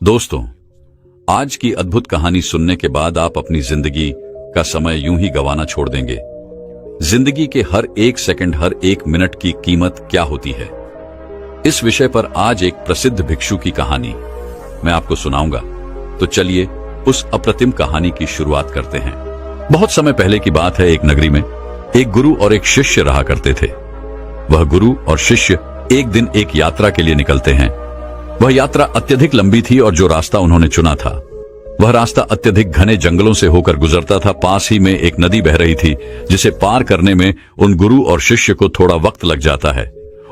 दोस्तों, आज की अद्भुत कहानी सुनने के बाद आप अपनी जिंदगी का समय यूं ही गंवाना छोड़ देंगे। जिंदगी के हर एक सेकंड, हर एक मिनट की कीमत क्या होती है, इस विषय पर आज एक प्रसिद्ध भिक्षु की कहानी मैं आपको सुनाऊंगा। तो चलिए उस अप्रतिम कहानी की शुरुआत करते हैं। बहुत समय पहले की बात है। एक नगरी में एक गुरु और एक शिष्य रहा करते थे। वह गुरु और शिष्य एक दिन एक यात्रा के लिए निकलते हैं। वह यात्रा अत्यधिक लंबी थी और जो रास्ता उन्होंने चुना था वह रास्ता अत्यधिक घने जंगलों से होकर गुजरता था। पास ही में एक नदी बह रही थी जिसे पार करने में उन गुरु और शिष्य को थोड़ा वक्त लग जाता है।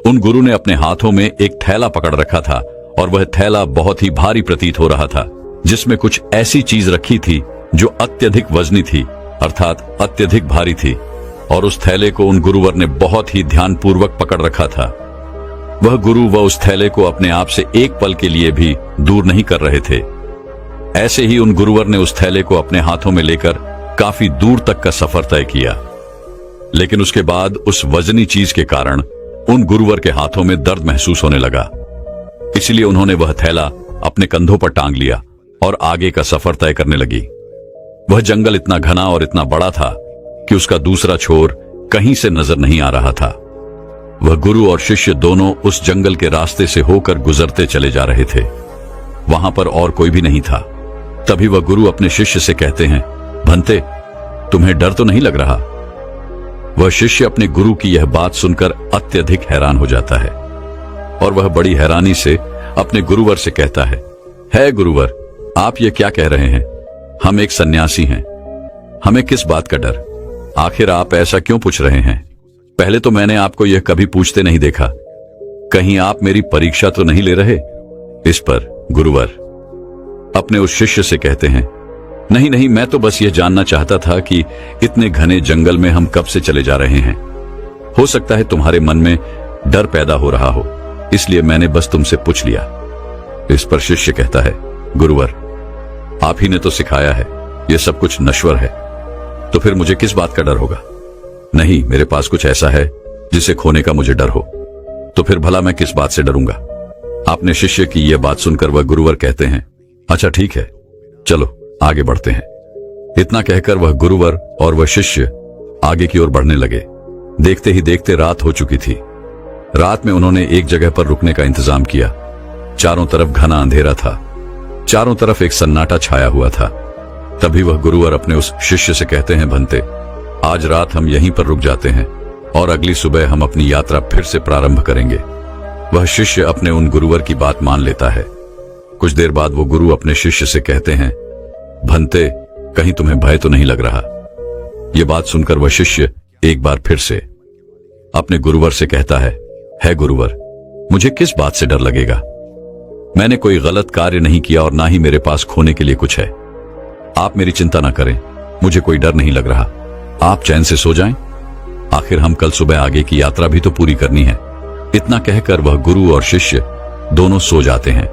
उन गुरु ने अपने हाथों में एक थैला पकड़ रखा था और वह थैला बहुत ही भारी प्रतीत हो रहा था, जिसमें कुछ ऐसी चीज रखी थी जो अत्यधिक वजनी थी, अर्थात अत्यधिक भारी थी। और उस थैले को उन गुरुवर ने बहुत ही ध्यानपूर्वक पकड़ रखा था। वह गुरु व उस थैले को अपने आप से एक पल के लिए भी दूर नहीं कर रहे थे। ऐसे ही उन गुरुवर ने उस थैले को अपने हाथों में लेकर काफी दूर तक का सफर तय किया। लेकिन उसके बाद उस वजनी चीज के कारण उन गुरुवर के हाथों में दर्द महसूस होने लगा। इसलिए उन्होंने वह थैला अपने कंधों पर टांग लिया और आगे का सफर तय करने लगी। वह जंगल इतना घना और इतना बड़ा था कि उसका दूसरा छोर कहीं से नजर नहीं आ रहा था। वह गुरु और शिष्य दोनों उस जंगल के रास्ते से होकर गुजरते चले जा रहे थे। वहां पर और कोई भी नहीं था। तभी वह गुरु अपने शिष्य से कहते हैं, भंते, तुम्हें डर तो नहीं लग रहा? वह शिष्य अपने गुरु की यह बात सुनकर अत्यधिक हैरान हो जाता है और वह बड़ी हैरानी से अपने गुरुवर से कहता है गुरुवर, आप ये क्या कह रहे हैं? हम एक सन्यासी हैं, हमें किस बात का डर? आखिर आप ऐसा क्यों पूछ रहे हैं? पहले तो मैंने आपको यह कभी पूछते नहीं देखा। कहीं आप मेरी परीक्षा तो नहीं ले रहे? इस पर गुरुवर अपने उस शिष्य से कहते हैं, नहीं नहीं, मैं तो बस यह जानना चाहता था कि इतने घने जंगल में हम कब से चले जा रहे हैं। हो सकता है तुम्हारे मन में डर पैदा हो रहा हो, इसलिए मैंने बस तुमसे पूछ लिया। इस पर शिष्य कहता है, गुरुवर, आप ही ने तो सिखाया है यह सब कुछ नश्वर है, तो फिर मुझे किस बात का डर होगा? नहीं, मेरे पास कुछ ऐसा है जिसे खोने का मुझे डर हो, तो फिर भला मैं किस बात से डरूंगा? आपने शिष्य की यह बात सुनकर वह गुरुवर कहते हैं, अच्छा ठीक है, चलो आगे बढ़ते हैं। इतना कहकर वह गुरुवर और वह शिष्य आगे की ओर बढ़ने लगे। देखते ही देखते रात हो चुकी थी। रात में उन्होंने एक जगह पर रुकने का इंतजाम किया। चारों तरफ घना अंधेरा था, चारों तरफ एक सन्नाटा छाया हुआ था। तभी वह गुरुवर अपने उस शिष्य से कहते हैं, भंते, आज रात हम यहीं पर रुक जाते हैं और अगली सुबह हम अपनी यात्रा फिर से प्रारंभ करेंगे। वह शिष्य अपने उन गुरुवर की बात मान लेता है। कुछ देर बाद वो गुरु अपने शिष्य से कहते हैं, भंते, कहीं तुम्हें भय तो नहीं लग रहा? यह बात सुनकर वह शिष्य एक बार फिर से अपने गुरुवर से कहता है गुरुवर, मुझे किस बात से डर लगेगा? मैंने कोई गलत कार्य नहीं किया और ना ही मेरे पास खोने के लिए कुछ है। आप मेरी चिंता ना करें, मुझे कोई डर नहीं लग रहा। आप चैन से सो जाएं। आखिर हम कल सुबह आगे की यात्रा भी तो पूरी करनी है। इतना कहकर वह गुरु और शिष्य दोनों सो जाते हैं।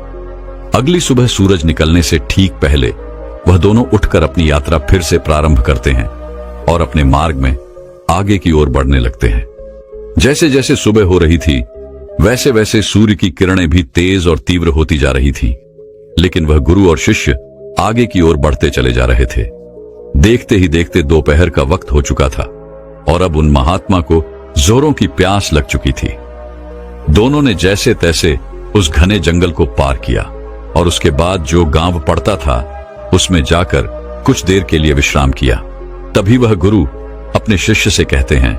अगली सुबह सूरज निकलने से ठीक पहले वह दोनों उठकर अपनी यात्रा फिर से प्रारंभ करते हैं और अपने मार्ग में आगे की ओर बढ़ने लगते हैं। जैसे जैसे सुबह हो रही थी वैसे वैसे सूर्य की किरणें भी तेज और तीव्र होती जा रही थी। लेकिन वह गुरु और शिष्य आगे की ओर बढ़ते चले जा रहे थे। देखते ही देखते दोपहर का वक्त हो चुका था और अब उन महात्मा को जोरों की प्यास लग चुकी थी। दोनों ने जैसे तैसे उस घने जंगल को पार किया और उसके बाद जो गांव पड़ता था उसमें जाकर कुछ देर के लिए विश्राम किया। तभी वह गुरु अपने शिष्य से कहते हैं,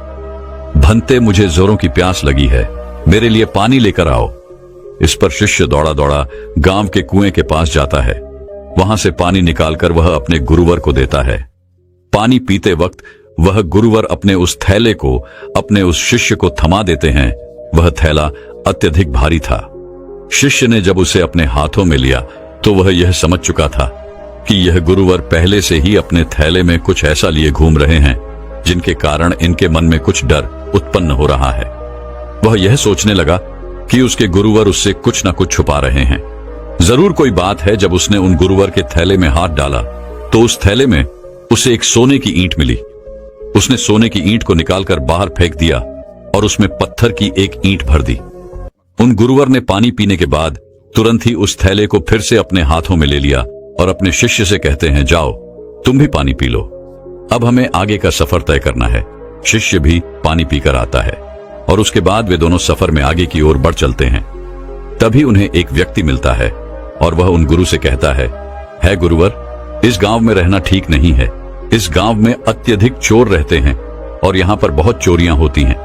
भंते, मुझे जोरों की प्यास लगी है, मेरे लिए पानी लेकर आओ। इस पर शिष्य दौड़ा दौड़ा गांव के कुएं के पास जाता है। वहां से पानी निकालकर वह अपने गुरुवर को देता है। पानी पीते वक्त वह गुरुवर अपने उस थैले को अपने उस शिष्य को थमा देते हैं। वह थैला अत्यधिक भारी था। शिष्य ने जब उसे अपने हाथों में लिया तो वह यह समझ चुका था कि यह गुरुवर पहले से ही अपने थैले में कुछ ऐसा लिए घूम रहे हैं जिनके कारण इनके मन में कुछ डर उत्पन्न हो रहा है। वह यह सोचने लगा कि उसके गुरुवर उससे कुछ न कुछ छुपा रहे हैं। जरूर कोई बात है। जब उसने उन गुरुवर के थैले में हाथ डाला तो उस थैले में उसे एक सोने की ईंट मिली। उसने सोने की ईंट को निकालकर बाहर फेंक दिया और उसमें पत्थर की एक ईंट भर दी। उन गुरुवर ने पानी पीने के बाद तुरंत ही उस थैले को फिर से अपने हाथों में ले लिया और अपने शिष्य से कहते हैं, जाओ तुम भी पानी पी लो, अब हमें आगे का सफर तय करना है। शिष्य भी पानी पीकर आता है और उसके बाद वे दोनों सफर में आगे की ओर बढ़ चलते हैं। तभी उन्हें एक व्यक्ति मिलता है और वह उन गुरु से कहता है गुरुवर, इस गांव में रहना ठीक नहीं है। इस गांव में अत्यधिक चोर रहते हैं और यहाँ पर बहुत चोरियां होती हैं।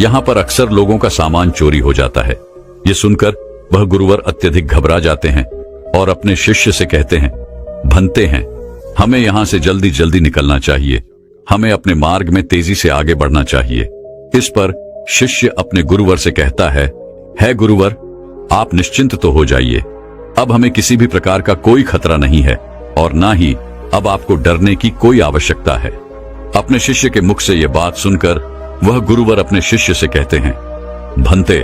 यहाँ पर अक्सर लोगों का सामान चोरी हो जाता है। ये सुनकर वह गुरुवर अत्यधिक घबरा जाते हैं और अपने शिष्य से कहते हैं, भंते हैं, हमें यहाँ से जल्दी जल्दी निकलना चाहिए, हमें अपने मार्ग में तेजी से आगे बढ़ना चाहिए। इस पर शिष्य अपने गुरुवर से कहता है गुरुवर, आप निश्चिंत तो हो जाइए, अब हमें किसी भी प्रकार का कोई खतरा नहीं है और ना ही अब आपको डरने की कोई आवश्यकता है। अपने शिष्य के मुख से यह बात सुनकर वह गुरुवर अपने शिष्य से कहते हैं, भंते,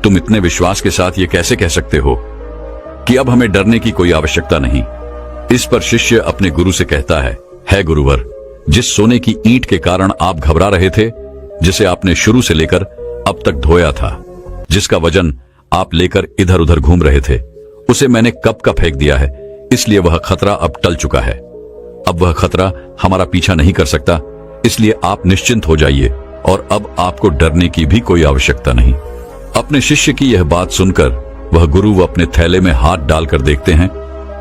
तुम इतने विश्वास के साथ ये कैसे कह सकते हो कि अब हमें डरने की कोई आवश्यकता नहीं। इस पर शिष्य अपने गुरु से कहता है गुरुवर, जिस सोने की ईंट के कारण आप घबरा रहे थे, जिसे आपने शुरू से लेकर अब तक ढोया था, जिसका वजन आप लेकर इधर उधर घूम रहे थे, उसे मैंने कब का फेंक दिया है, इसलिए वह खतरा अब टल चुका है। अब वह खतरा हमारा पीछा नहीं कर सकता, इसलिए आप निश्चिंत हो जाइए और अब आपको डरने की भी कोई आवश्यकता नहीं। अपने शिष्य की यह बात सुनकर वह गुरु अपने थैले में हाथ डालकर देखते हैं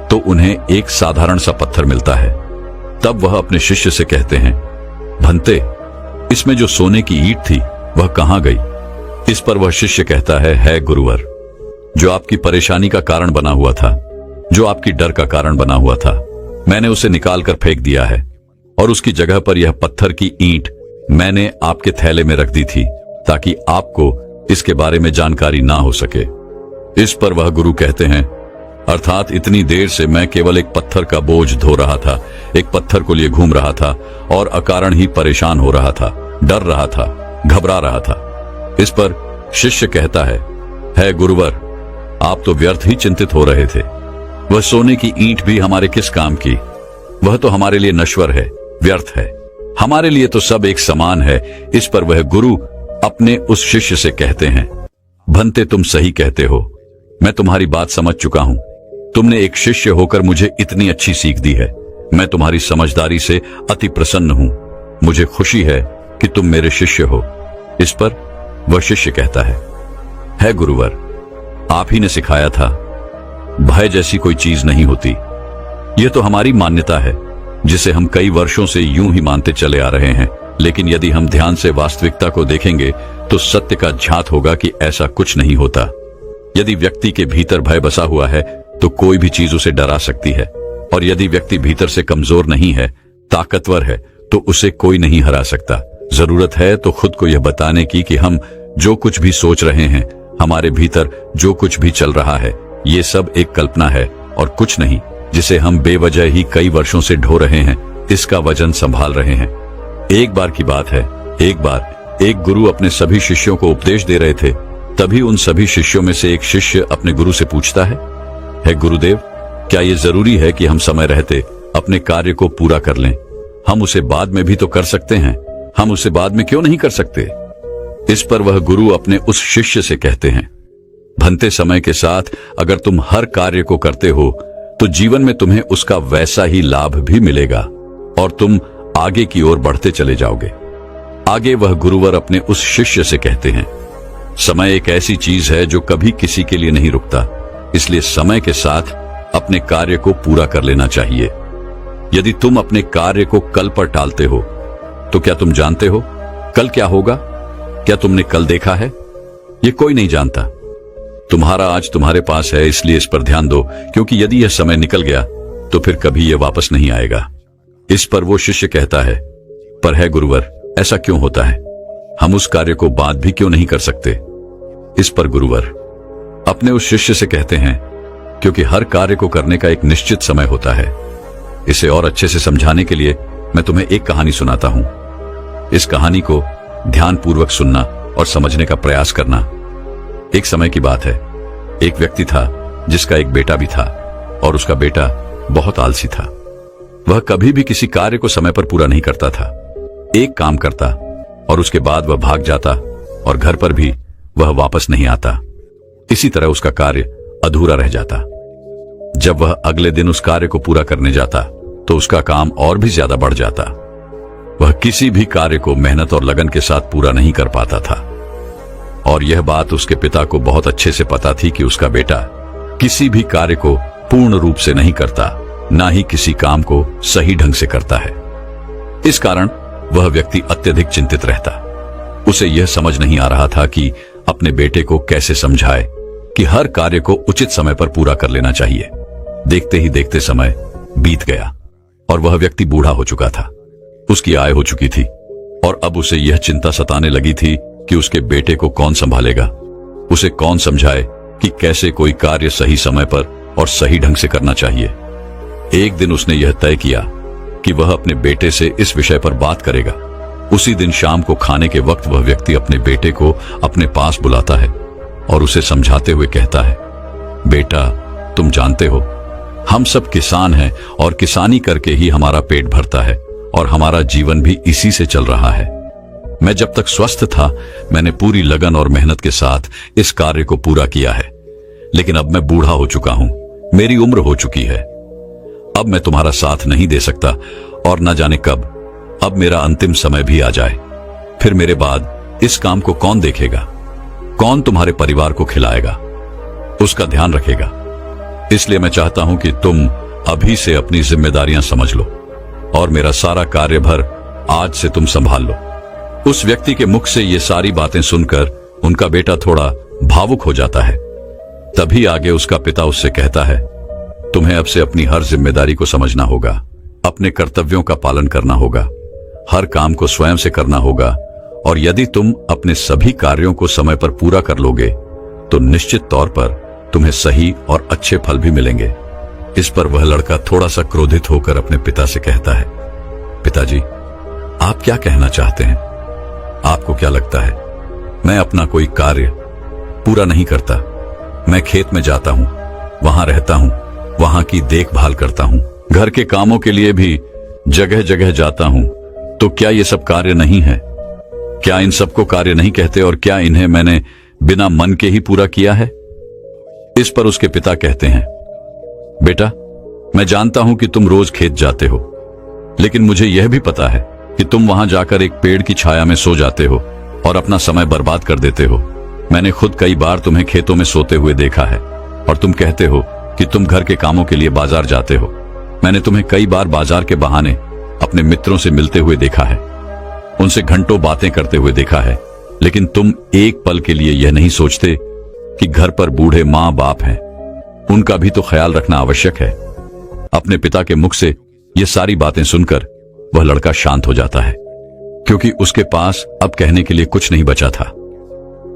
तो उन्हें एक साधारण सा पत्थर मिलता है। तब वह अपने शिष्य से कहते हैं, भंते, इसमें जो सोने की ईंट थी वह कहां गई? इस पर वह शिष्य कहता है गुरुवर, जो आपकी परेशानी का कारण बना हुआ था, जो आपकी डर का कारण बना हुआ था, मैंने उसे निकाल कर फेंक दिया है और उसकी जगह पर यह पत्थर की ईंट मैंने आपके थैले में रख दी थी ताकि आपको इसके बारे में जानकारी ना हो सके। इस पर वह गुरु कहते हैं, अर्थात इतनी देर से मैं केवल एक पत्थर का बोझ धो रहा था, एक पत्थर को लिए घूम रहा था और अकारण ही परेशान हो रहा था, डर रहा था, घबरा रहा था। इस पर शिष्य कहता है गुरुवर, आप तो व्यर्थ ही चिंतित हो रहे थे। वह सोने की ईंट भी हमारे किस काम की? वह तो हमारे लिए नश्वर है, व्यर्थ है, हमारे लिए तो सब एक समान है। इस पर वह गुरु अपने उस शिष्य से कहते हैं, भंते, तुम सही कहते हो, मैं तुम्हारी बात समझ चुका हूं। तुमने एक शिष्य होकर मुझे इतनी अच्छी सीख दी है। मैं तुम्हारी समझदारी से अति प्रसन्न हूं। मुझे खुशी है कि तुम मेरे शिष्य हो। इस पर वह शिष्य कहता है गुरुवर, आप ही ने सिखाया था, भय जैसी कोई चीज नहीं होती। यह तो हमारी मान्यता है जिसे हम कई वर्षों से यूं ही मानते चले आ रहे हैं, लेकिन यदि हम ध्यान से वास्तविकता को देखेंगे तो सत्य का झात होगा कि ऐसा कुछ नहीं होता। यदि व्यक्ति के भीतर भय बसा हुआ है तो कोई भी चीज उसे डरा सकती है, और यदि व्यक्ति भीतर से कमजोर नहीं है, ताकतवर है, तो उसे कोई नहीं हरा सकता। जरूरत है तो खुद को यह बताने की कि हम जो कुछ भी सोच रहे हैं, हमारे भीतर जो कुछ भी चल रहा है, ये सब एक कल्पना है और कुछ नहीं, जिसे हम बेवजह ही कई वर्षों से ढो रहे हैं, इसका वजन संभाल रहे हैं। एक बार की बात है, एक बार एक गुरु अपने सभी शिष्यों को उपदेश दे रहे थे। तभी उन सभी शिष्यों में से एक शिष्य अपने गुरु से पूछता है गुरुदेव, क्या ये जरूरी है कि हम समय रहते अपने कार्य को पूरा कर लें? हम उसे बाद में भी तो कर सकते हैं, हम उसे बाद में क्यों नहीं कर सकते? इस पर वह गुरु अपने उस शिष्य से कहते हैं, भंते, समय के साथ अगर तुम हर कार्य को करते हो तो जीवन में तुम्हें उसका वैसा ही लाभ भी मिलेगा और तुम आगे की ओर बढ़ते चले जाओगे। आगे वह गुरुवर अपने उस शिष्य से कहते हैं, समय एक ऐसी चीज है जो कभी किसी के लिए नहीं रुकता, इसलिए समय के साथ अपने कार्य को पूरा कर लेना चाहिए। यदि तुम अपने कार्य को कल पर टालते हो तो क्या तुम जानते हो कल क्या होगा? क्या तुमने कल देखा है? ये कोई नहीं जानता। तुम्हारा आज तुम्हारे पास है, इसलिए इस पर ध्यान दो, क्योंकि यदि यह समय निकल गया तो फिर कभी यह वापस नहीं आएगा। इस पर वो शिष्य कहता है, पर गुरुवर, ऐसा क्यों होता है? हम उस कार्य को बाद भी क्यों नहीं कर सकते? इस पर गुरुवर अपने उस शिष्य से कहते हैं, क्योंकि हर कार्य को करने का एक निश्चित समय होता है। इसे और अच्छे से समझाने के लिए मैं तुम्हें एक कहानी सुनाता हूं। इस कहानी को ध्यानपूर्वक सुनना और समझने का प्रयास करना। एक समय की बात है, एक व्यक्ति था जिसका एक बेटा भी था और उसका बेटा बहुत आलसी था। वह कभी भी किसी कार्य को समय पर पूरा नहीं करता था। एक काम करता और उसके बाद वह भाग जाता और घर पर भी वह वापस नहीं आता। इसी तरह उसका कार्य अधूरा रह जाता। जब वह अगले दिन उस कार्य को पूरा करने जाता तो उसका काम और भी ज्यादा बढ़ जाता। वह किसी भी कार्य को मेहनत और लगन के साथ पूरा नहीं कर पाता था, और यह बात उसके पिता को बहुत अच्छे से पता थी कि उसका बेटा किसी भी कार्य को पूर्ण रूप से नहीं करता, ना ही किसी काम को सही ढंग से करता है। इस कारण वह व्यक्ति अत्यधिक चिंतित रहता। उसे यह समझ नहीं आ रहा था कि अपने बेटे को कैसे समझाए कि हर कार्य को उचित समय पर पूरा कर लेना चाहिए। देखते ही देखते समय बीत गया और वह व्यक्ति बूढ़ा हो चुका था। उसकी आय हो चुकी थी और अब उसे यह चिंता सताने लगी थी कि उसके बेटे को कौन संभालेगा। उसे कौन समझाए कि कैसे कोई कार्य सही समय पर और सही ढंग से करना चाहिए। एक दिन उसने यह तय किया कि वह अपने बेटे से इस विषय पर बात करेगा। उसी दिन शाम को खाने के वक्त वह व्यक्ति अपने बेटे को अपने पास बुलाता है और उसे समझाते हुए कहता है, बेटा, तुम जानते हो हम सब किसान हैं और किसानी करके ही हमारा पेट भरता है और हमारा जीवन भी इसी से चल रहा है। मैं जब तक स्वस्थ था मैंने पूरी लगन और मेहनत के साथ इस कार्य को पूरा किया है, लेकिन अब मैं बूढ़ा हो चुका हूं, मेरी उम्र हो चुकी है। अब मैं तुम्हारा साथ नहीं दे सकता और न जाने कब अब मेरा अंतिम समय भी आ जाए। फिर मेरे बाद इस काम को कौन देखेगा? कौन तुम्हारे परिवार को खिलाएगा, उसका ध्यान रखेगा? इसलिए मैं चाहता हूं कि तुम अभी से अपनी जिम्मेदारियां समझ लो और मेरा सारा कार्यभार आज से तुम संभाल लो। उस व्यक्ति के मुख से ये सारी बातें सुनकर उनका बेटा थोड़ा भावुक हो जाता है। तभी आगे उसका पिता उससे कहता है, तुम्हें अब से अपनी हर जिम्मेदारी को समझना होगा, अपने कर्तव्यों का पालन करना होगा, हर काम को स्वयं से करना होगा, और यदि तुम अपने सभी कार्यों को समय पर पूरा कर लोगे तो निश्चित तौर पर तुम्हें सही और अच्छे फल भी मिलेंगे। इस पर वह लड़का थोड़ा सा क्रोधित होकर अपने पिता से कहता है, पिताजी, आप क्या कहना चाहते हैं? आपको क्या लगता है मैं अपना कोई कार्य पूरा नहीं करता? मैं खेत में जाता हूं, वहां रहता हूं, वहां की देखभाल करता हूं, घर के कामों के लिए भी जगह जगह जाता हूं, तो क्या ये सब कार्य नहीं है? क्या इन सबको कार्य नहीं कहते और क्या इन्हें मैंने बिना मन के ही पूरा किया है? इस पर उसके पिता कहते हैं, बेटा, मैं जानता हूं कि तुम रोज खेत जाते हो, लेकिन मुझे यह भी पता है कि तुम वहां जाकर एक पेड़ की छाया में सो जाते हो और अपना समय बर्बाद कर देते हो। मैंने खुद कई बार तुम्हें खेतों में सोते हुए देखा है और तुम कहते हो कि तुम घर के कामों के लिए बाजार जाते हो। मैंने तुम्हें कई बार बाजार के बहाने अपने मित्रों से मिलते हुए देखा है, उनसे घंटों बातें करते हुए देखा है, लेकिन तुम एक पल के लिए यह नहीं सोचते कि घर पर बूढ़े माँ बाप हैं, उनका भी तो ख्याल रखना आवश्यक है। अपने पिता के मुख से ये सारी बातें सुनकर वह लड़का शांत हो जाता है, क्योंकि उसके पास अब कहने के लिए कुछ नहीं बचा था।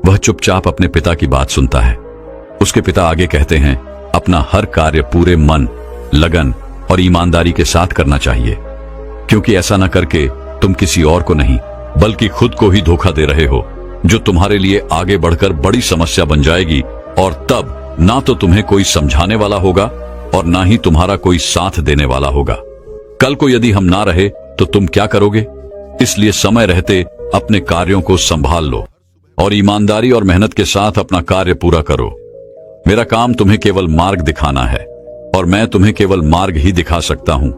वह चुपचाप अपने पिता की बात सुनता है। उसके पिता आगे कहते हैं, अपना हर कार्य पूरे मन, लगन और ईमानदारी के साथ करना चाहिए, क्योंकि ऐसा न करके तुम किसी और को नहीं बल्कि खुद को ही धोखा दे रहे हो, जो तुम्हारे लिए आगे बढ़कर बड़ी समस्या बन जाएगी, और तब ना तो तुम्हें कोई समझाने वाला होगा और ना ही तुम्हारा कोई साथ देने वाला होगा। कल को यदि हम ना रहे तो तुम क्या करोगे? इसलिए समय रहते अपने कार्यों को संभाल लो और ईमानदारी और मेहनत के साथ अपना कार्य पूरा करो। मेरा काम तुम्हें केवल मार्ग दिखाना है और मैं तुम्हें केवल मार्ग ही दिखा सकता हूं।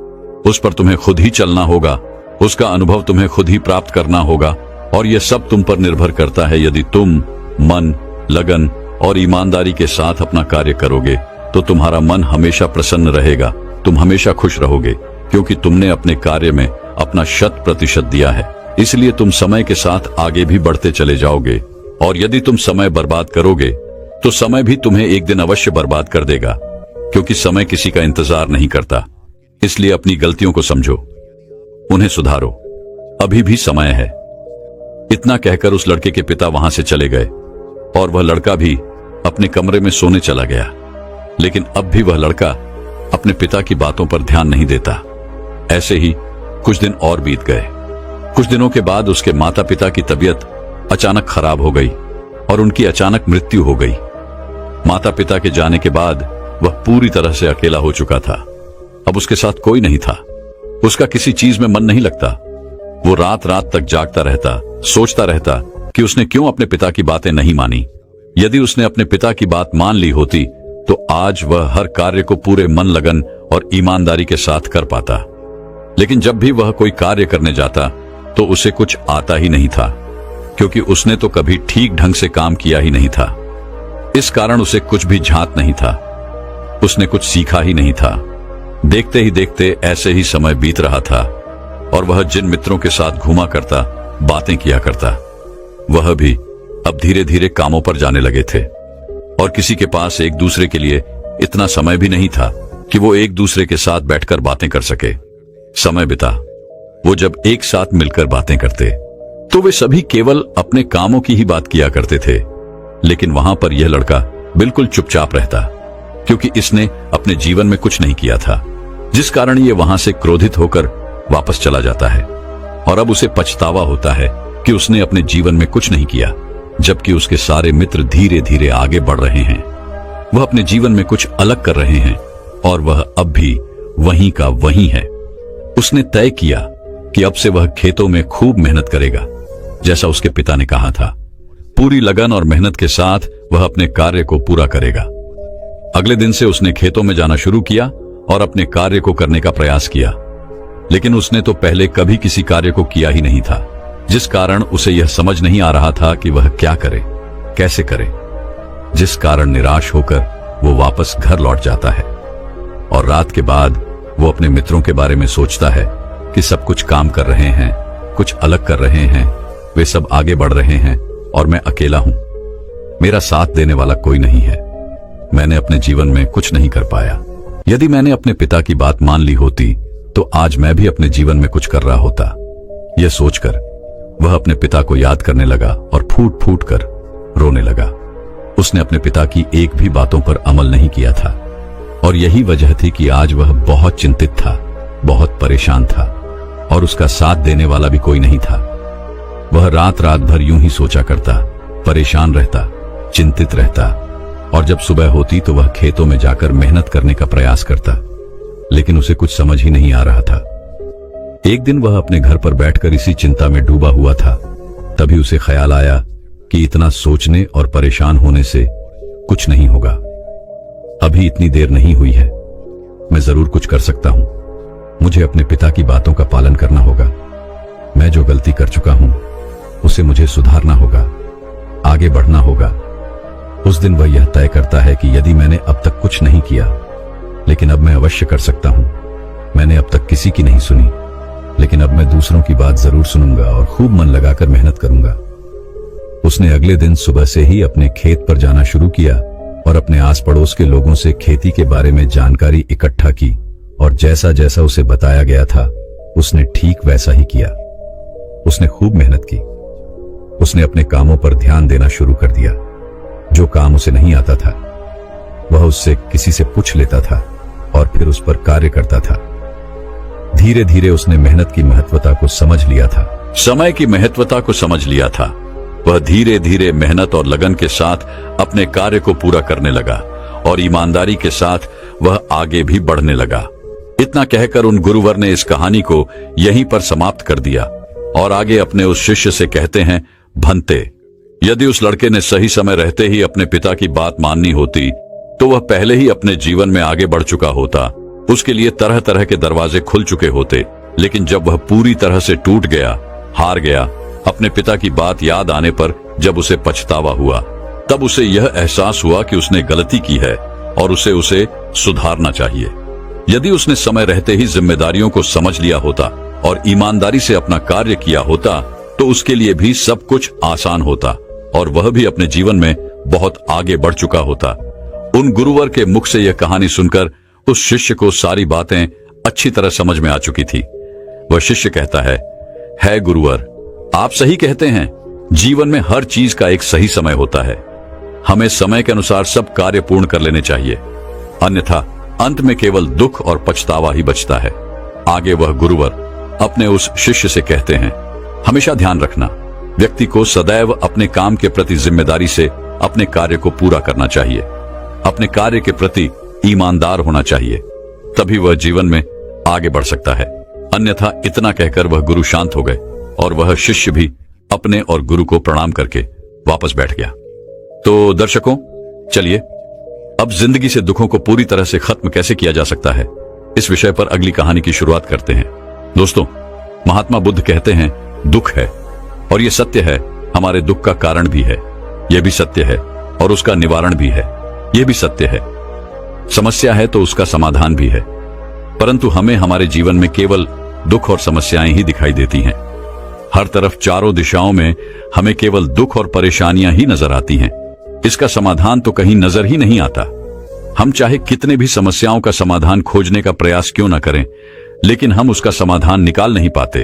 उस पर तुम्हें खुद ही चलना होगा, उसका अनुभव तुम्हें खुद ही प्राप्त करना होगा, और यह सब तुम पर निर्भर करता है। यदि तुम मन, लगन और ईमानदारी के साथ अपना कार्य करोगे तो तुम्हारा मन हमेशा प्रसन्न रहेगा, तुम हमेशा खुश रहोगे, क्योंकि तुमने अपने कार्य में अपना 100% दिया है। इसलिए तुम समय के साथ आगे भी बढ़ते चले जाओगे, और यदि तुम समय बर्बाद करोगे तो समय भी तुम्हें एक दिन अवश्य बर्बाद कर देगा, क्योंकि समय किसी का इंतजार नहीं करता। इसलिए अपनी गलतियों को समझो, उन्हें सुधारो, अभी भी समय है। इतना कहकर उस लड़के के पिता वहां से चले गए और वह लड़का भी अपने कमरे में सोने चला गया। लेकिन अब भी वह लड़का अपने पिता की बातों पर ध्यान नहीं देता। ऐसे ही कुछ दिन और बीत गए। कुछ दिनों के बाद उसके माता पिता की तबीयत अचानक खराब हो गई और उनकी अचानक मृत्यु हो गई। माता पिता के जाने के बाद वह पूरी तरह से अकेला हो चुका था। अब उसके साथ कोई नहीं था। उसका किसी चीज में मन नहीं लगता। वो रात रात तक जागता रहता, सोचता रहता कि उसने क्यों अपने पिता की बातें नहीं मानी। यदि उसने अपने पिता की बात मान ली होती तो आज वह हर कार्य को पूरे मन लगन और ईमानदारी के साथ कर पाता। लेकिन जब भी वह कोई कार्य करने जाता तो उसे कुछ आता ही नहीं था, क्योंकि उसने तो कभी ठीक ढंग से काम किया ही नहीं था। इस कारण उसे कुछ भी झांत नहीं था, उसने कुछ सीखा ही नहीं था। देखते ही देखते ऐसे ही समय बीत रहा था और वह जिन मित्रों के साथ घूमा करता, बातें किया करता, वह भी अब धीरे धीरे कामों पर जाने लगे थे और किसी के पास एक दूसरे के लिए इतना समय भी नहीं था कि वो एक दूसरे के साथ बैठकर बातें कर सके। समय बिता, वो जब एक साथ मिलकर बातें करते तो वे सभी केवल अपने कामों की ही बात किया करते थे। लेकिन वहां पर यह लड़का बिल्कुल चुपचाप रहता, क्योंकि इसने अपने जीवन में कुछ नहीं किया था, जिस कारण ये वहां से क्रोधित होकर वापस चला जाता है और अब उसे पछतावा होता है कि उसने अपने जीवन में कुछ नहीं किया, जबकि उसके सारे मित्र धीरे धीरे आगे बढ़ रहे हैं। वह अपने जीवन में कुछ अलग कर रहे हैं और वह अब भी वहीं का वहीं है। उसने तय किया कि अब से वह खेतों में खूब मेहनत करेगा, जैसा उसके पिता ने कहा था। पूरी लगन और मेहनत के साथ वह अपने कार्य को पूरा करेगा। अगले दिन से उसने खेतों में जाना शुरू किया और अपने कार्य को करने का प्रयास किया, लेकिन उसने तो पहले कभी किसी कार्य को किया ही नहीं था, जिस कारण उसे यह समझ नहीं आ रहा था कि वह क्या करे, कैसे करे, जिस कारण निराश होकर वो वापस घर लौट जाता है और रात के बाद वो अपने मित्रों के बारे में सोचता है कि सब कुछ काम कर रहे हैं, कुछ अलग कर रहे हैं, वे सब आगे बढ़ रहे हैं और मैं अकेला हूं। मेरा साथ देने वाला कोई नहीं है। मैंने अपने जीवन में कुछ नहीं कर पाया। यदि मैंने अपने पिता की बात मान ली होती तो आज मैं भी अपने जीवन में कुछ कर रहा होता। यह सोचकर वह अपने पिता को याद करने लगा और फूट फूट कर रोने लगा। उसने अपने पिता की एक भी बातों पर अमल नहीं किया था और यही वजह थी कि आज वह बहुत चिंतित था, बहुत परेशान था और उसका साथ देने वाला भी कोई नहीं था। वह रात रात भर यूं ही सोचा करता, परेशान रहता, चिंतित रहता और जब सुबह होती तो वह खेतों में जाकर मेहनत करने का प्रयास करता, लेकिन उसे कुछ समझ ही नहीं आ रहा था। एक दिन वह अपने घर पर बैठकर इसी चिंता में डूबा हुआ था। तभी उसे ख्याल आया कि इतना सोचने और परेशान होने से कुछ नहीं होगा। अभी इतनी देर नहीं हुई है, मैं जरूर कुछ कर सकता हूं। मुझे अपने पिता की बातों का पालन करना होगा। मैं जो गलती कर चुका हूं उसे मुझे सुधारना होगा, आगे बढ़ना होगा। उस दिन वह यह तय करता है कि यदि मैंने अब तक कुछ नहीं किया, लेकिन अब मैं अवश्य कर सकता हूं। मैंने अब तक किसी की नहीं सुनी, लेकिन अब मैं दूसरों की बात जरूर सुनूंगा और खूब मन लगाकर मेहनत करूंगा। उसने अगले दिन सुबह से ही अपने खेत पर जाना शुरू किया और अपने आस पड़ोस के लोगों से खेती के बारे में जानकारी इकट्ठा की और जैसा जैसा उसे बताया गया था उसने ठीक वैसा ही किया। उसने खूब मेहनत की। उसने अपने कामों पर ध्यान देना शुरू कर दिया। जो काम उसे नहीं आता था वह उससे किसी से पूछ लेता था और फिर उस पर कार्य करता था। धीरे धीरे उसने मेहनत की महत्वता को समझ लिया था। समय की महत्वता को समझ लिया था। वह धीरे धीरे मेहनत और लगन के साथ अपने कार्य को पूरा करने लगा और ईमानदारी के साथ वह आगे भी बढ़ने लगा। इतना कहकर उन गुरुवर ने इस कहानी को यहीं पर समाप्त कर दिया और आगे अपने उस शिष्य से कहते हैं, भंते, यदि उस लड़के ने सही समय रहते ही अपने पिता की बात माननी होती तो वह पहले ही अपने जीवन में आगे बढ़ चुका होता। उसके लिए तरह तरह के दरवाजे खुल चुके होते। लेकिन जब वह पूरी तरह से टूट गया, हार गया, अपने पिता की बात याद आने पर जब उसे पछतावा हुआ, तब उसे यह एहसास हुआ कि उसने गलती की है और उसे सुधारना चाहिए। यदि उसने समय रहते ही जिम्मेदारियों को समझ लिया होता और ईमानदारी से अपना कार्य किया होता तो उसके लिए भी सब कुछ आसान होता और वह भी अपने जीवन में बहुत आगे बढ़ चुका होता। उन गुरुवर के मुख से यह कहानी सुनकर उस शिष्य को सारी बातें अच्छी तरह समझ में आ चुकी थी। वह शिष्य कहता है गुरुवर, आप सही कहते हैं। जीवन में हर चीज का एक सही समय होता है। हमें समय के अनुसार सब कार्य पूर्ण कर लेने चाहिए, अन्यथा अंत में केवल दुख और पछतावा ही बचता है। आगे वह गुरुवर अपने उस शिष्य से कहते हैं, हमेशा ध्यान रखना, व्यक्ति को सदैव अपने काम के प्रति जिम्मेदारी से अपने कार्य को पूरा करना चाहिए। अपने कार्य के प्रति ईमानदार होना चाहिए, तभी वह जीवन में आगे बढ़ सकता है। अन्यथा इतना कहकर वह गुरु शांत हो गए और वह शिष्य भी अपने और गुरु को प्रणाम करके वापस बैठ गया। तो दर्शकों, चलिए अब जिंदगी से दुखों को पूरी तरह से खत्म कैसे किया जा सकता है, इस विषय पर अगली कहानी की शुरुआत करते हैं। दोस्तों, महात्मा बुद्ध कहते हैं दुख है, और यह सत्य है, हमारे दुख का कारण भी है, यह भी सत्य है, और उसका निवारण भी है, यह भी सत्य है। समस्या है तो उसका समाधान भी है, परंतु हमें हमारे जीवन में केवल दुख और समस्याएं ही दिखाई देती हैं। हर तरफ चारों दिशाओं में हमें केवल दुख और परेशानियां ही नजर आती हैं। इसका समाधान तो कहीं नजर ही नहीं आता। हम चाहे कितने भी समस्याओं का समाधान खोजने का प्रयास क्यों न करें, लेकिन हम उसका समाधान निकाल नहीं पाते,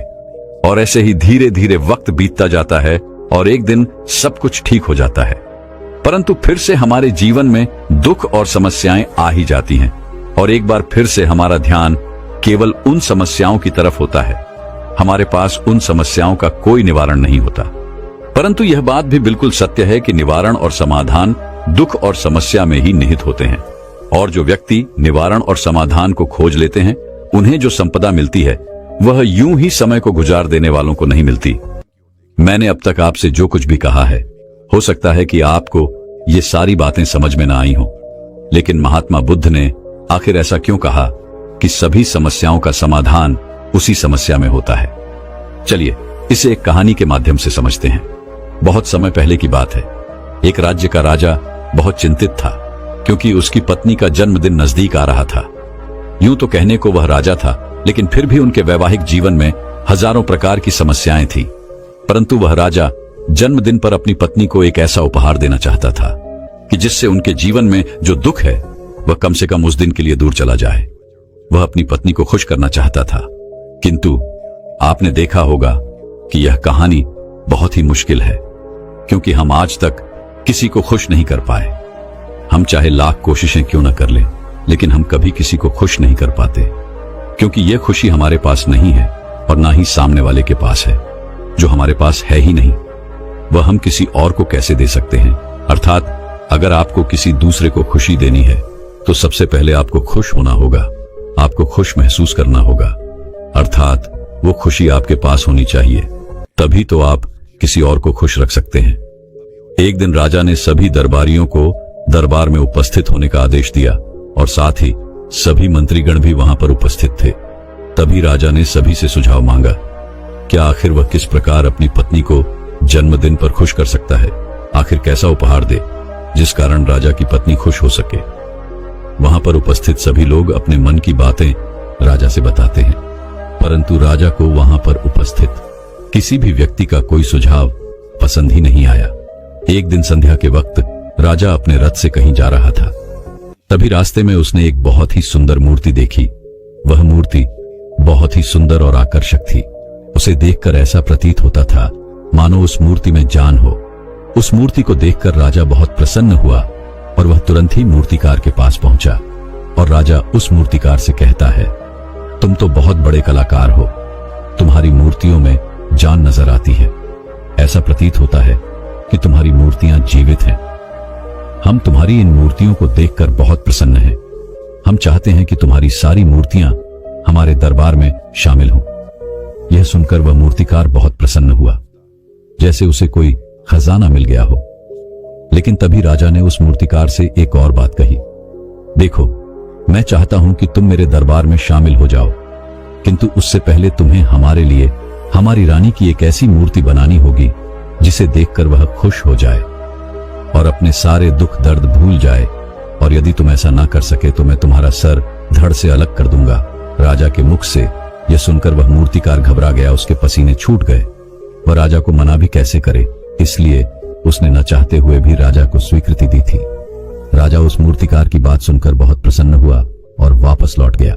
और ऐसे ही धीरे धीरे वक्त बीतता जाता है और एक दिन सब कुछ ठीक हो जाता है। परंतु फिर से हमारे जीवन में दुख और समस्याएं आ ही जाती हैं, और एक बार फिर से हमारा ध्यान केवल उन समस्याओं की तरफ होता है। हमारे पास उन समस्याओं का कोई निवारण नहीं होता। परंतु यह बात भी बिल्कुल सत्य है कि निवारण और समाधान दुख और समस्या में ही निहित होते हैं, और जो व्यक्ति निवारण और समाधान को खोज लेते हैं, उन्हें जो संपदा मिलती है वह यूं ही समय को गुजार देने वालों को नहीं मिलती। मैंने अब तक आपसे जो कुछ भी कहा है, हो सकता है कि आपको ये सारी बातें समझ में ना आई हो, लेकिन महात्मा बुद्ध ने आखिर ऐसा क्यों कहा कि सभी समस्याओं का समाधान उसी समस्या में होता है। चलिए इसे एक कहानी के माध्यम से समझते हैं। बहुत समय पहले की बात है। एक राज्य का राजा बहुत चिंतित था, क्योंकि उसकी पत्नी का जन्मदिन नजदीक आ रहा था। यूं तो कहने को वह राजा था, लेकिन फिर भी उनके वैवाहिक जीवन में हजारों प्रकार की समस्याएं थी। परंतु वह राजा जन्मदिन पर अपनी पत्नी को एक ऐसा उपहार देना चाहता था कि जिससे उनके जीवन में जो दुख है वह कम से कम उस दिन के लिए दूर चला जाए। वह अपनी पत्नी को खुश करना चाहता था, किंतु आपने देखा होगा कि यह कहानी बहुत ही मुश्किल है, क्योंकि हम आज तक किसी को खुश नहीं कर पाए। हम चाहे लाख कोशिशें क्यों न कर लें, लेकिन हम कभी किसी को खुश नहीं कर पाते, क्योंकि यह खुशी हमारे पास नहीं है और ना ही सामने वाले के पास है। जो हमारे पास है ही नहीं, वह हम किसी और को कैसे दे सकते हैं। अर्थात अगर आपको किसी दूसरे को खुशी देनी है तो सबसे पहले आपको खुश होना होगा, आपको खुश महसूस करना होगा, अर्थात वो खुशी आपके पास होनी चाहिए, तभी तो आप किसी और को खुश रख सकते हैं। एक दिन राजा ने सभी दरबारियों को दरबार में उपस्थित होने का आदेश दिया, और साथ ही सभी मंत्रीगण भी वहां पर उपस्थित थे। तभी राजा ने सभी से सुझाव मांगा, क्या आखिर वह किस प्रकार अपनी पत्नी को जन्मदिन पर खुश कर सकता है, आखिर कैसा उपहार दे जिस कारण राजा की पत्नी खुश हो सके। वहां पर उपस्थित सभी लोग अपने मन की बातें राजा से बताते हैं, परंतु राजा को वहां पर उपस्थित किसी भी व्यक्ति का कोई सुझाव पसंद ही नहीं आया। एक दिन संध्या के वक्त राजा अपने रथ से कहीं जा रहा था। तभी रास्ते में उसने एक बहुत ही सुंदर मूर्ति देखी। वह मूर्ति बहुत ही सुंदर और आकर्षक थी। उसे देखकर ऐसा प्रतीत होता था मानो उस मूर्ति में जान हो। उस मूर्ति को देखकर राजा बहुत प्रसन्न हुआ और वह तुरंत ही मूर्तिकार के पास पहुंचा, और राजा उस मूर्तिकार से कहता है, तुम तो बहुत बड़े कलाकार हो, तुम्हारी मूर्तियों में जान नजर आती है। ऐसा प्रतीत होता है कि तुम्हारी मूर्तियां जीवित हैं। हम तुम्हारी इन मूर्तियों को देखकर बहुत प्रसन्न हैं। हम चाहते हैं कि तुम्हारी सारी मूर्तियां हमारे दरबार में शामिल हों। यह सुनकर वह मूर्तिकार बहुत प्रसन्न हुआ, जैसे उसे कोई खजाना मिल गया हो। लेकिन तभी राजा ने उस मूर्तिकार से एक और बात कही, देखो, मैं चाहता हूं कि तुम मेरे दरबार में शामिल हो जाओ, किंतु उससे पहले तुम्हें हमारे लिए हमारी रानी की एक ऐसी मूर्ति बनानी होगी जिसे देखकर वह खुश हो जाए और अपने सारे दुख दर्द भूल जाए, और यदि तुम ऐसा ना कर सके तो मैं तुम्हारा सर धड़ से अलग कर दूंगा। राजा के मुख से यह सुनकर वह मूर्तिकार घबरा गया, उसके पसीने छूट गए। वह राजा को मना भी कैसे करे, इसलिए उसने न चाहते हुए भी राजा को स्वीकृति दी थी। राजा उस मूर्तिकार की बात सुनकर बहुत प्रसन्न हुआ और वापस लौट गया।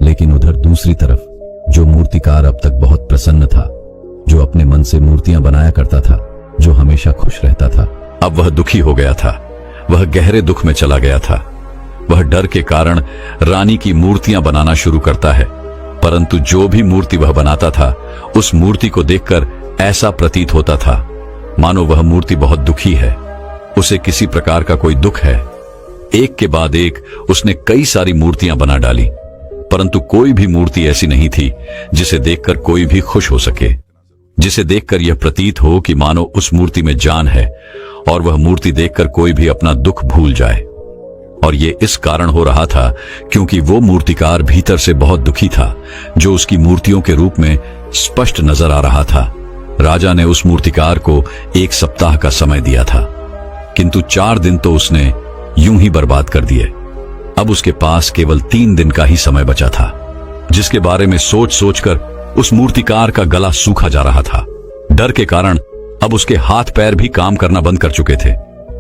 लेकिन उधर दूसरी तरफ जो मूर्तिकार अब तक बहुत प्रसन्न था, जो अपने मन से मूर्तियां बनाया करता था, जो हमेशा खुश रहता था, अब वह दुखी हो गया था। वह गहरे दुख में चला गया था। वह डर के कारण रानी की मूर्तियां बनाना शुरू करता है, परंतु जो भी मूर्ति वह बनाता था, उस मूर्ति को देखकर ऐसा प्रतीत होता था मानो वह मूर्ति बहुत दुखी है, उसे किसी प्रकार का कोई दुख है। एक के बाद एक उसने कई सारी मूर्तियां बना डाली, परंतु कोई भी मूर्ति ऐसी नहीं थी जिसे देखकर कोई भी खुश हो सके, जिसे देखकर यह प्रतीत हो कि मानो उस मूर्ति में जान है और वह मूर्ति देखकर कोई भी अपना दुख भूल जाए। और ये इस कारण हो रहा था क्योंकि वो मूर्तिकार भीतर से बहुत दुखी था, जो उसकी मूर्तियों के रूप में स्पष्ट नजर आ रहा था। राजा ने उस मूर्तिकार को 1 सप्ताह का समय दिया था, किंतु 4 दिन तो उसने यूं ही बर्बाद कर दिए। अब उसके पास केवल 3 दिन का ही समय बचा था, जिसके बारे में सोच सोचकर उस मूर्तिकार का गला सूखा जा रहा था। डर के कारण अब उसके हाथ पैर भी काम करना बंद कर चुके थे।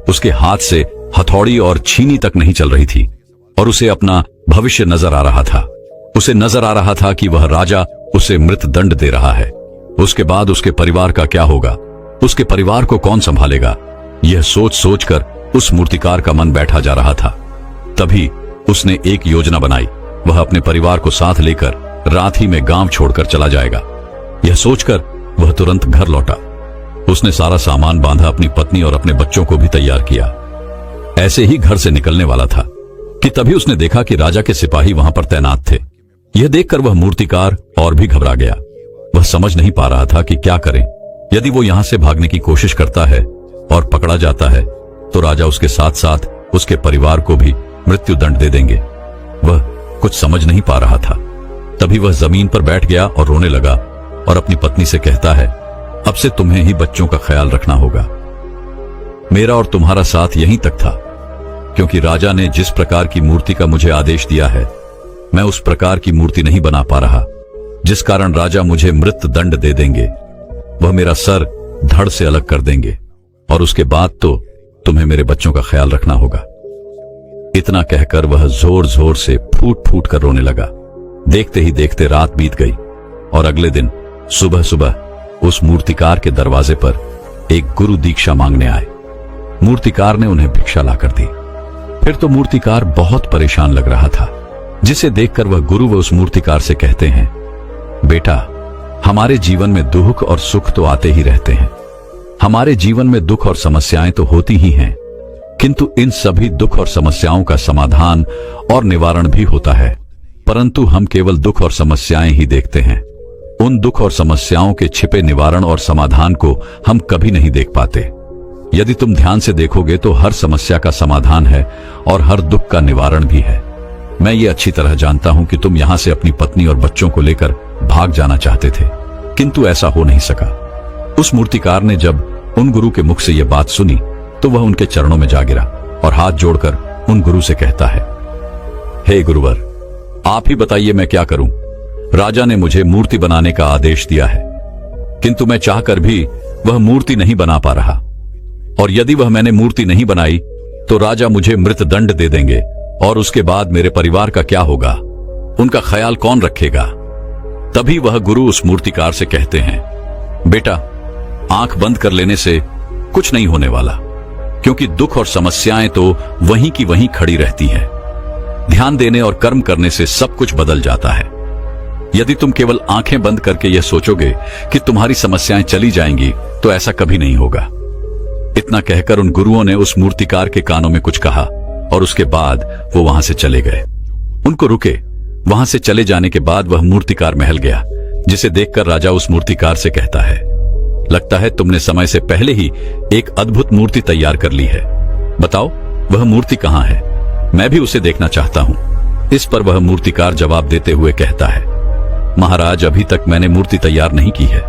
उसके हाथ से हथौड़ी और छीनी तक नहीं चल रही थी और उसे अपना भविष्य नजर आ रहा था। उसे नजर आ रहा था कि वह राजा उसे मृत्यु दे रहा है। उसके बाद उसके परिवार का क्या होगा, उसके परिवार को कौन संभालेगा, यह सोच सोचकर उस मूर्तिकार का मन बैठा जा रहा था। तभी उसने एक योजना बनाई। वह अपने परिवार को साथ लेकर रात ही में गांव छोड़कर चला जाएगा। यह सोचकर वह तुरंत घर लौटा। उसने सारा सामान बांधा, अपनी पत्नी और अपने बच्चों को भी तैयार किया। ऐसे ही घर से निकलने वाला था कि तभी उसने देखा कि राजा के सिपाही वहां पर तैनात थे। यह देखकर वह मूर्तिकार और भी घबरा गया। वह समझ नहीं पा रहा था कि क्या करे। यदि वो यहां से भागने की कोशिश करता है और पकड़ा जाता है तो राजा उसके साथ साथ उसके परिवार को भी मृत्यु दंड दे देंगे। वह कुछ समझ नहीं पा रहा था। तभी वह जमीन पर बैठ गया और रोने लगा और अपनी पत्नी से कहता है, अब से तुम्हें ही बच्चों का ख्याल रखना होगा। मेरा और तुम्हारा साथ यहीं तक था, क्योंकि राजा ने जिस प्रकार की मूर्ति का मुझे आदेश दिया है, मैं उस प्रकार की मूर्ति नहीं बना पा रहा, जिस कारण राजा मुझे मृत्यु दंड दे देंगे। वह मेरा सर धड़ से अलग कर देंगे और उसके बाद तो तुम्हें मेरे बच्चों का ख्याल रखना होगा। इतना कहकर वह जोर जोर से फूट फूट कर रोने लगा। देखते ही देखते रात बीत गई और अगले दिन सुबह सुबह उस मूर्तिकार के दरवाजे पर एक गुरु दीक्षा मांगने आए। मूर्तिकार ने उन्हें भिक्षा लाकर दी। फिर तो मूर्तिकार बहुत परेशान लग रहा था, जिसे देखकर वह गुरु व उस मूर्तिकार से कहते हैं, बेटा, हमारे जीवन में दुख और सुख तो आते ही रहते हैं। हमारे जीवन में दुख और समस्याएं तो होती ही हैं, किंतु इन सभी दुख और समस्याओं का समाधान और निवारण भी होता है, परंतु हम केवल दुख और समस्याएं ही देखते हैं। उन दुख और समस्याओं के छिपे निवारण और समाधान को हम कभी नहीं देख पाते। यदि तुम ध्यान से देखोगे तो हर समस्या का समाधान है और हर दुख का निवारण भी है। मैं ये अच्छी तरह जानता हूं कि तुम यहां से अपनी पत्नी और बच्चों को लेकर भाग जाना चाहते थे, किंतु ऐसा हो नहीं सका। उस मूर्तिकार ने जब उन गुरु के मुख से यह बात सुनी तो वह उनके चरणों में जा गिरा और हाथ जोड़कर उन गुरु से कहता है, हे गुरुवर, आप ही बताइए मैं क्या करूं। राजा ने मुझे मूर्ति बनाने का आदेश दिया है, किंतु मैं चाहकर भी वह मूर्ति नहीं बना पा रहा, और यदि वह मैंने मूर्ति नहीं बनाई तो राजा मुझे मृत्यु दंड दे देंगे और उसके बाद मेरे परिवार का क्या होगा, उनका ख्याल कौन रखेगा। तभी वह गुरु उस मूर्तिकार से कहते हैं, बेटा, आंख बंद कर लेने से कुछ नहीं होने वाला, क्योंकि दुख और समस्याएं तो वहीं की वहीं खड़ी रहती हैं। ध्यान देने और कर्म करने से सब कुछ बदल जाता है। यदि तुम केवल आंखें बंद करके यह सोचोगे कि तुम्हारी समस्याएं चली जाएंगी तो ऐसा कभी नहीं होगा। इतना कहकर उन गुरुओं ने उस मूर्तिकार के कानों में कुछ कहा और उसके बाद वो वहां से चले गए। उनको रुके। वहां से चले जाने के बाद वह मूर्तिकार महल गया, जिसे देखकर राजा उस मूर्तिकार से कहता है, लगता है तुमने समय से पहले ही एक अद्भुत मूर्ति तैयार कर ली है। बताओ वह मूर्ति कहां है, मैं भी उसे देखना चाहता हूं। इस पर वह मूर्तिकार जवाब देते हुए कहता है, महाराज, अभी तक मैंने मूर्ति तैयार नहीं की है,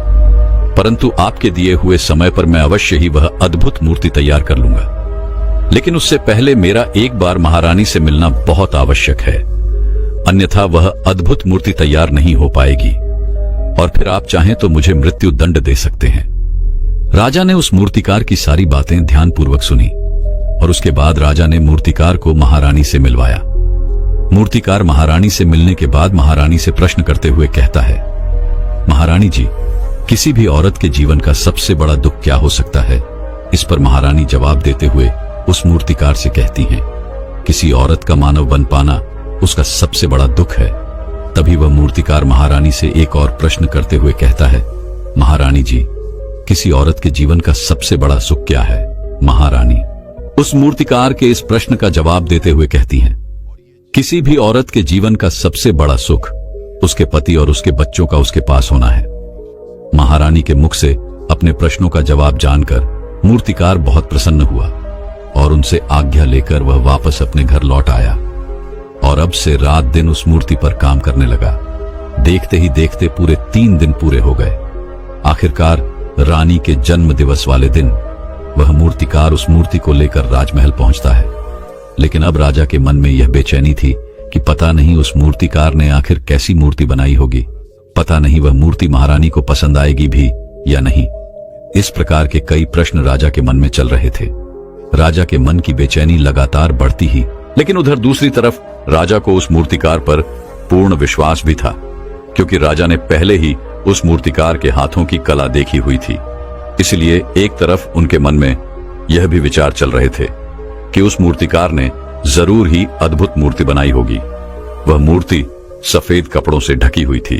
परंतु आपके दिए हुए समय पर मैं अवश्य ही वह अद्भुत मूर्ति तैयार कर लूंगा। लेकिन उससे पहले मेरा एक बार महारानी से मिलना बहुत आवश्यक है, अन्यथा वह अद्भुत मूर्ति तैयार नहीं हो पाएगी और फिर आप चाहें तो मुझे मृत्यु दंड दे सकते हैं। राजा ने उस मूर्तिकार की सारी बातें ध्यानपूर्वक सुनी और उसके बाद राजा ने मूर्तिकार को महारानी से मिलवाया। मूर्तिकार महारानी से मिलने के बाद महारानी से प्रश्न करते हुए कहता है, महारानी जी, किसी भी औरत के जीवन का सबसे बड़ा दुख क्या हो सकता है। इस पर महारानी जवाब देते हुए उस मूर्तिकार से कहती हैं, किसी औरत का मानव बन पाना उसका सबसे बड़ा दुख है। तभी वह मूर्तिकार महारानी से एक और प्रश्न करते हुए कहता है, महारानी जी, किसी औरत के जीवन का सबसे बड़ा सुख क्या है। महारानी उस मूर्तिकार के इस प्रश्न का जवाब देते हुए कहती हैं, किसी भी औरत के जीवन का सबसे बड़ा सुख उसके पति और उसके बच्चों का उसके पास होना है। महारानी के मुख से अपने प्रश्नों का जवाब जानकर मूर्तिकार बहुत प्रसन्न हुआ और उनसे आज्ञा लेकर वह वापस अपने घर लौट आया और अब से रात दिन उस मूर्ति पर काम करने लगा। देखते ही देखते पूरे 3 दिन पूरे हो गए। आखिरकार रानी के जन्म दिवस वाले दिन वह मूर्तिकार उस मूर्ति को लेकर राजमहल पहुंचता है। लेकिन अब राजा के मन में यह बेचैनी थी कि पता नहीं उस मूर्तिकार ने आखिर कैसी मूर्ति बनाई होगी, पता नहीं वह मूर्ति महारानी को पसंद आएगी भी या नहीं। इस प्रकार के कई प्रश्न राजा के मन में चल रहे थे। राजा के मन की बेचैनी लगातार बढ़ती ही, लेकिन उधर दूसरी तरफ राजा को उस मूर्तिकार पर पूर्ण विश्वास भी था, क्योंकि राजा ने पहले ही उस मूर्तिकार के हाथों की कला देखी हुई थी। इसलिए एक तरफ उनके मन में यह भी विचार चल रहे थे कि उस मूर्तिकार ने जरूर ही अद्भुत मूर्ति बनाई होगी। वह मूर्ति सफेद कपड़ों से ढकी हुई थी।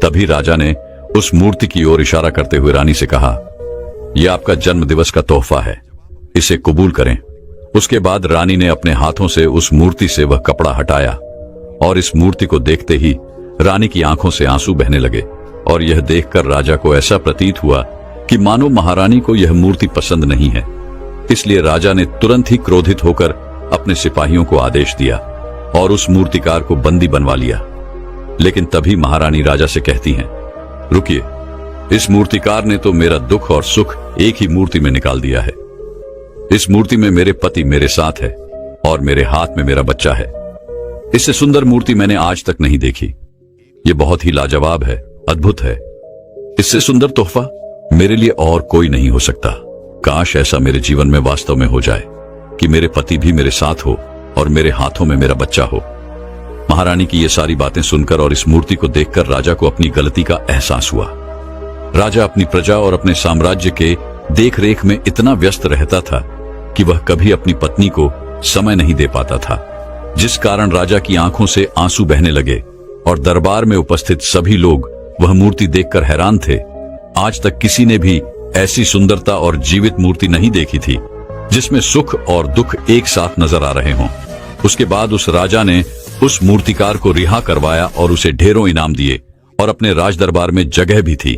तभी राजा ने उस मूर्ति की ओर इशारा करते हुए रानी से कहा, यह आपका जन्म दिवस का तोहफा है, इसे कबूल करें। उसके बाद रानी ने अपने हाथों से उस मूर्ति से वह कपड़ा हटाया और इस मूर्ति को देखते ही रानी की आंखों से आंसू बहने लगे और यह देखकर राजा को ऐसा प्रतीत हुआ कि मानो महारानी को यह मूर्ति पसंद नहीं है। इसलिए राजा ने तुरंत ही क्रोधित होकर अपने सिपाहियों को आदेश दिया और उस मूर्तिकार को बंदी बनवा लिया। लेकिन तभी महारानी राजा से कहती हैं, रुकिए, इस मूर्तिकार ने तो मेरा दुख और सुख एक ही मूर्ति में निकाल दिया है। इस मूर्ति में मेरे पति मेरे साथ है और मेरे हाथ में मेरा बच्चा है। इससे सुंदर मूर्ति मैंने आज तक नहीं देखी। ये बहुत ही लाजवाब है, अद्भुत है। इससे सुंदर तोहफा मेरे लिए और कोई नहीं हो सकता। काश ऐसा मेरे जीवन में वास्तव में हो जाए कि मेरे पति भी मेरे साथ हो और मेरे हाथों में मेरा बच्चा हो। महारानी की ये सारी बातें सुनकर और इस मूर्ति को देखकर राजा को अपनी गलती का एहसास हुआ। राजा अपनी प्रजा और अपने साम्राज्य के देखरेख में इतना व्यस्त रहता था कि वह कभी अपनी पत्नी को समय नहीं दे पाता था, जिस कारण राजा की आंखों से आंसू बहने लगे और दरबार में उपस्थित सभी लोग वह मूर्ति देखकर हैरान थे। आज तक किसी ने भी ऐसी सुंदरता और जीवित मूर्ति नहीं देखी थी जिसमें सुख और दुख एक साथ नजर आ रहे हों। उसके बाद उस राजा ने उस मूर्तिकार को रिहा करवाया और उसे ढेरों इनाम दिए और अपने राज दरबार में जगह भी थी।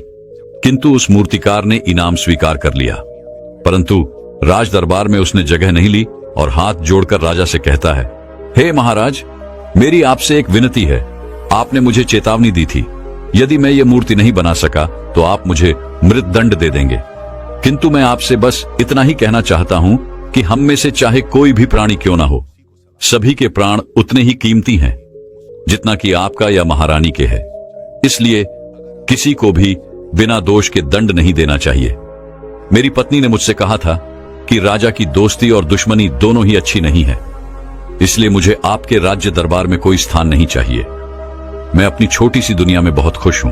किंतु उस मूर्तिकार ने इनाम स्वीकार कर लिया, परंतु राज दरबार में उसने जगह नहीं ली और हाथ जोड़कर राजा से कहता है, हे महाराज, मेरी आपसे एक विनती है। आपने मुझे चेतावनी दी थी, यदि मैं ये मूर्ति नहीं बना सका तो आप मुझे मृत्युदंड दे देंगे। किंतु मैं आपसे बस इतना ही कहना चाहता हूं कि हम में से चाहे कोई भी प्राणी क्यों ना हो, सभी के प्राण उतने ही कीमती हैं जितना कि आपका या महारानी के है। इसलिए किसी को भी बिना दोष के दंड नहीं देना चाहिए। मेरी पत्नी ने मुझसे कहा था कि राजा की दोस्ती और दुश्मनी दोनों ही अच्छी नहीं है, इसलिए मुझे आपके राज्य दरबार में कोई स्थान नहीं चाहिए। मैं अपनी छोटी सी दुनिया में बहुत खुश हूं।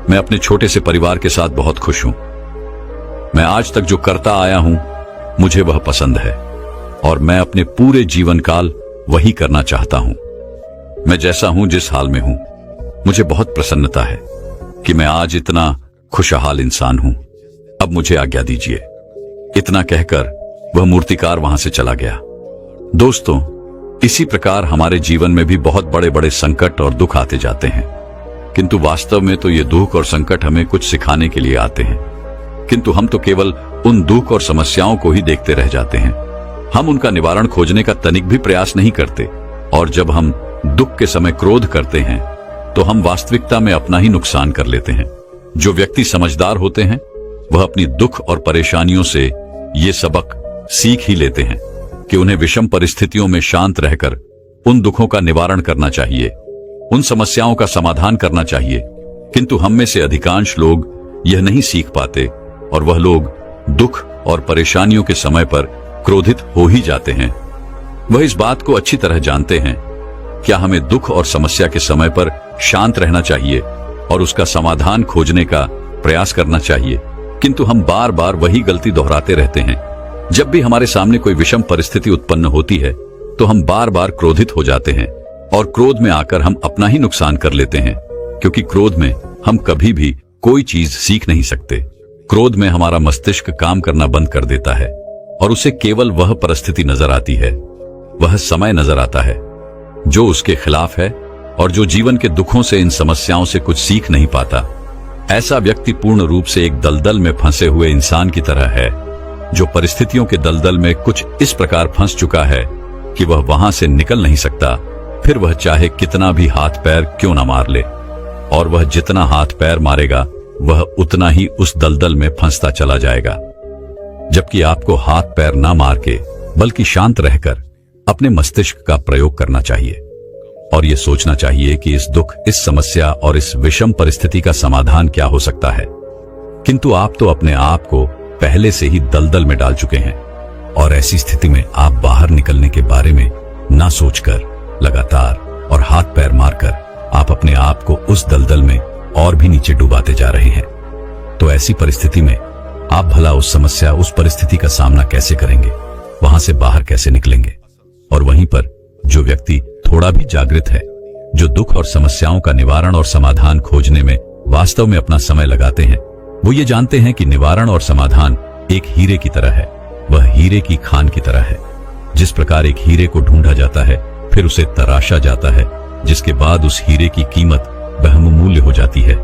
मैं अपने छोटे से परिवार के साथ बहुत खुश हूं। मैं आज तक जो करता आया हूं मुझे वह पसंद है और मैं अपने पूरे जीवन काल वही करना चाहता हूं। मैं जैसा हूं, जिस हाल में हूं, मुझे बहुत प्रसन्नता है कि मैं आज इतना खुशहाल इंसान हूं। अब मुझे आज्ञा दीजिए। इतना कहकर वह मूर्तिकार वहां से चला गया। दोस्तों, इसी प्रकार हमारे जीवन में भी बहुत बड़े बड़े संकट और दुख आते जाते हैं, किंतु वास्तव में तो ये दुख और संकट हमें कुछ सिखाने के लिए आते हैं। किंतु हम तो केवल उन दुख और समस्याओं को ही देखते रह जाते हैं। हम उनका निवारण खोजने का तनिक भी प्रयास नहीं करते और जब हम दुख के समय क्रोध करते हैं तो हम वास्तविकता में अपना ही नुकसान कर लेते हैं। जो व्यक्ति समझदार होते हैं वह अपनी दुख और परेशानियों से ये सबक सीख ही लेते हैं कि उन्हें विषम परिस्थितियों में शांत रहकर उन दुखों का निवारण करना चाहिए, उन समस्याओं का समाधान करना चाहिए। किंतु हम में से अधिकांश लोग यह नहीं सीख पाते और वह लोग दुख और परेशानियों के समय पर क्रोधित हो ही जाते हैं। वह इस बात को अच्छी तरह जानते हैं क्या हमें दुख और समस्या के समय पर शांत रहना चाहिए और उसका समाधान खोजने का प्रयास करना चाहिए, किंतु हम बार बार वही गलती दोहराते रहते हैं। जब भी हमारे सामने कोई विषम परिस्थिति उत्पन्न होती है तो हम बार बार क्रोधित हो जाते हैं और क्रोध में आकर हम अपना ही नुकसान कर लेते हैं, क्योंकि क्रोध में हम कभी भी कोई चीज सीख नहीं सकते। क्रोध में हमारा मस्तिष्क काम करना बंद कर देता है और उसे केवल वह परिस्थिति नजर आती है, वह समय नजर आता है जो उसके खिलाफ है और जो जीवन के दुखों से, इन समस्याओं से कुछ सीख नहीं पाता। ऐसा व्यक्ति पूर्ण रूप से एक दलदल में फंसे हुए इंसान की तरह है जो परिस्थितियों के दलदल में कुछ इस प्रकार फंस चुका है कि वह वहां से निकल नहीं सकता, फिर वह चाहे कितना भी हाथ पैर क्यों ना मार ले, और वह जितना हाथ पैर मारेगा वह उतना ही उस दलदल में फंसता चला जाएगा। जबकि आपको हाथ पैर ना मार के बल्कि शांत रहकर अपने मस्तिष्क का प्रयोग करना चाहिए और यह सोचना चाहिए कि इस दुख, इस समस्या और इस विषम परिस्थिति का समाधान क्या हो सकता है। किंतु आप तो अपने आप को पहले से ही दलदल में डाल चुके हैं और ऐसी स्थिति में आप बाहर निकलने के बारे में ना सोचकर लगातार और हाथ पैर मारकर आप अपने आप को उस दलदल में और भी नीचे डुबाते जा रहे हैं। तो ऐसी परिस्थिति में आप भला उस समस्या, उस परिस्थिति का सामना कैसे करेंगे, वहां से बाहर कैसे निकलेंगे? और वहीं पर जो व्यक्ति थोड़ा भी जागृत है, जो दुख और समस्याओं का निवारण और समाधान खोजने में वास्तव में अपना समय लगाते हैं, वो ये जानते हैं कि निवारण और समाधान एक हीरे की तरह है। वह हीरे की खान की तरह है। जिस प्रकार एक हीरे को ढूंढा जाता है, फिर उसे तराशा जाता है, जिसके बाद उस हीरे की कीमत बहुमूल्य हो जाती है,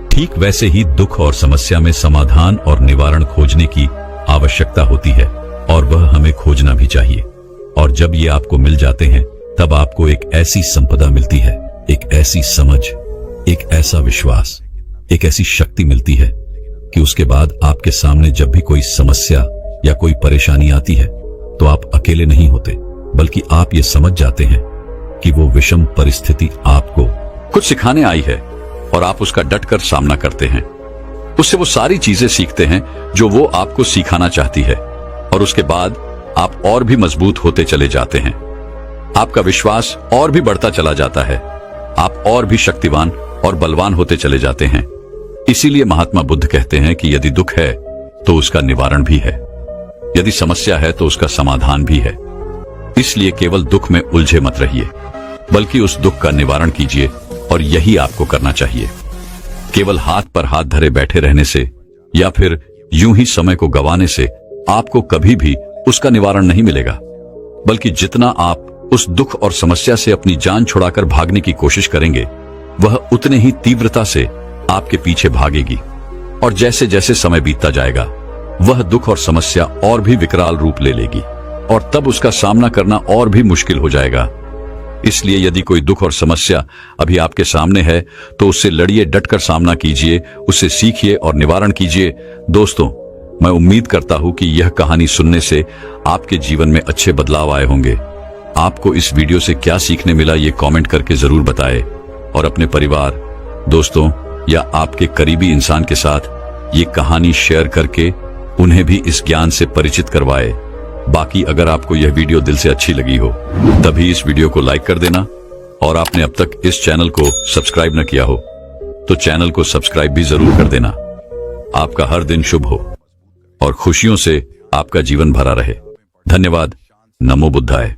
ठीक वैसे ही दुख और समस्या में समाधान और निवारण खोजने की आवश्यकता होती है और वह हमें खोजना भी चाहिए। और जब ये आपको मिल जाते हैं, तब आपको एक ऐसी संपदा मिलती है, एक ऐसी समझ, एक ऐसा विश्वास, एक ऐसी शक्ति मिलती है कि उसके बाद आपके सामने जब भी कोई समस्या या कोई परेशानी आती है तो आप अकेले नहीं होते, बल्कि आप ये समझ जाते हैं कि वो विषम परिस्थिति आपको कुछ सिखाने आई है और आप उसका डट कर सामना करते हैं। उससे वो सारी चीजें सीखते हैं जो वो आपको सिखाना चाहती है और उसके बाद आप और भी मजबूत होते चले जाते हैं। आपका विश्वास और भी बढ़ता चला जाता है, आप और भी शक्तिवान और बलवान होते चले जाते हैं। इसीलिए महात्मा बुद्ध कहते हैं कि यदि दुख है तो उसका निवारण भी है, यदि समस्या है तो उसका समाधान भी है। इसलिए केवल दुख में उलझे मत रहिए, बल्कि उस दुख का निवारण कीजिए और यही आपको करना चाहिए। केवल हाथ पर हाथ धरे बैठे रहने से या फिर यूं ही समय को गंवाने से आपको कभी भी उसका निवारण नहीं मिलेगा, बल्कि जितना आप उस दुख और समस्या से अपनी जान छुड़ाकर भागने की कोशिश करेंगे, वह उतने ही तीव्रता से आपके पीछे भागेगी। और जैसे जैसे समय बीतता जाएगा, वह दुख और समस्या और भी विकराल रूप ले लेगी और तब उसका सामना करना और भी मुश्किल हो जाएगा। इसलिए यदि कोई दुख और समस्या अभी आपके सामने है तो उससे लड़िए, डटकर सामना कीजिए, उससे सीखिए और निवारण कीजिए। दोस्तों, मैं उम्मीद करता हूं कि यह कहानी सुनने से आपके जीवन में अच्छे बदलाव आए होंगे। आपको इस वीडियो से क्या सीखने मिला, ये कमेंट करके जरूर बताएं और अपने परिवार, दोस्तों या आपके करीबी इंसान के साथ ये कहानी शेयर करके उन्हें भी इस ज्ञान से परिचित करवाएं। बाकी अगर आपको यह वीडियो दिल से अच्छी लगी हो तभी इस वीडियो को लाइक कर देना और आपने अब तक इस चैनल को सब्सक्राइब न किया हो तो चैनल को सब्सक्राइब भी जरूर कर देना। आपका हर दिन शुभ हो और खुशियों से आपका जीवन भरा रहे। धन्यवाद। नमो बुद्धाय।